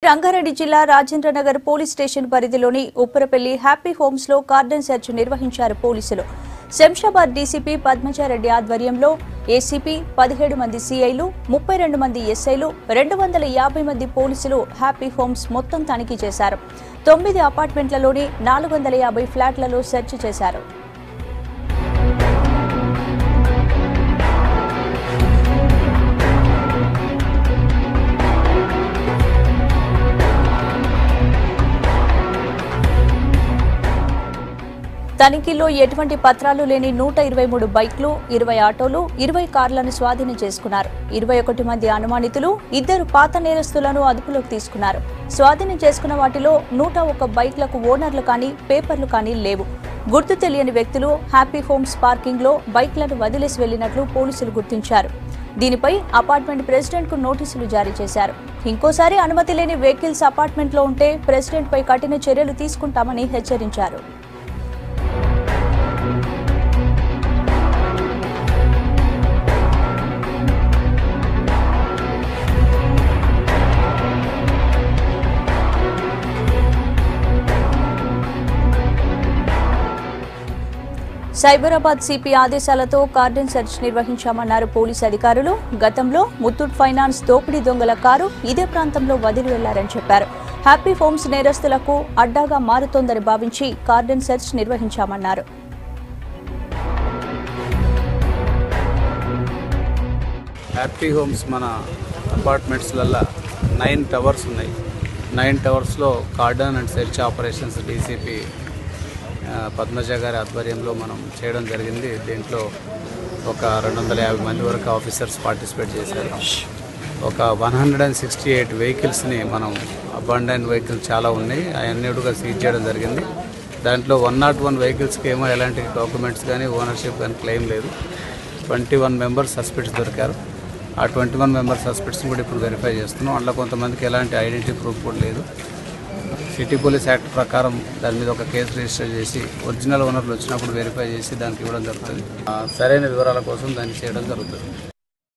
రంగారెడ్డి జిల్లా Rajendranagar police station పరిధిలోని Upparapalli happy homes లో కార్డన్ సెర్చ్ నిర్వహించారు పోలీసులు. శంషాబాద్ డీసీపీ పద్మజారెడ్డి ఆధ్వర్యంలో ఏసీపీ 17 మంది సీఐలు, 32 మంది ఎస్ఐలు, 250 మంది పోలీసులు హ్యాపీ హోమ్స్ మొత్తం తనిఖీ చేశారు. 9 అపార్ట్మెంట్లలోని 450 ఫ్లాట్లలో సెర్చ్ చేశారు. తనిఖీలో ఎటువంటి పత్రాలు లేని 123 బైక్లు, 20 ఆటోలు, 20 కార్లను స్వాధీనం చేసుకున్నారు. 21 మంది అనుమానితులు, 2 పాత నేరస్తులను అదుపులోకి తీసుకున్నారు. స్వాధీనం చేసుకున్న వాటిలో 101 బైక్లకు ఓనర్లు కానీ పేపర్లు కానీ లేవు. గుర్తు తెలియని వ్యక్తులు హ్యాపీ హోమ్స్ పార్కింగ్ లో బైక్లను వదిలేసి వెళ్లినట్లు పోలీసులు గుర్తించారు. దీనిపై అపార్ట్మెంట్ ప్రెసిడెంట్ కు నోటీసులు జారీ చేశారు. ఇంకోసారి అనుమతి లేని వెహికల్స్ అపార్ట్మెంట్ లో ఉంటే ప్రెసిడెంట్ పై కఠిన చర్యలు తీసుకుంటామని హెచ్చరించారు. సైబరాబాద్ సిపి ఆదేశాలతో కార్డన్ సెర్చ్ నిర్వహించామన్నారు పోలీసు అధికారులు. గతంలో ముత్తూట్ ఫైనాన్స్ దోపిడీ దొంగల కారు ఇదే ప్రాంతంలో వదిలి వెళ్లారని చెప్పారు. హ్యాపీ హోమ్స్ నేరస్తులకు అడ్డాగా మారుతోందని భావించి కార్డన్ సెర్చ్ నిర్వహించామన్నారు. హ్యాపీ హోమ్స్ మన అపార్ట్మెంట్స్లలో 9 టవర్స్ ఉన్నాయి. 9 టవర్స్లో cordon and search operations DCP Padmaja గారి ఆధ్వర్యంలో మనం చేయడం జరిగింది. దీంట్లో ఒక 250 మంది వరకు ఆఫీసర్స్ పార్టిసిపేట్ చేశారు. ఒక 168 వెహికల్స్ని మనం అబాండన్ వెహికల్స్ చాలా ఉన్నాయి, అవన్నీ సీజ్ చేయడం జరిగింది. దాంట్లో 101 వెహికల్స్కి ఏమో ఎలాంటి డాక్యుమెంట్స్ కానీ ఓనర్షిప్ కానీ క్లెయిమ్ లేదు. 21 మెంబర్స్ సస్పెక్ట్స్ దొరికారు. ఆ 21 మెంబర్స్ సస్పెక్ట్స్ని కూడా ఇప్పుడు వెరిఫై చేస్తున్నాం. అందులో కొంతమందికి ఎలాంటి ఐడెంటిటీ ప్రూఫ్ కూడా లేదు. సిటీ పోలీస్ యాక్ట్ ప్రకారం దాని మీద ఒక కేసు రిజిస్టర్ చేసి ఒరిజినల్ ఓనర్లు వచ్చినప్పుడు వెరిఫై చేసి దానికి ఇవ్వడం జరుగుతుంది. సరైన వివరాల కోసం దాన్ని చేయడం జరుగుతుంది.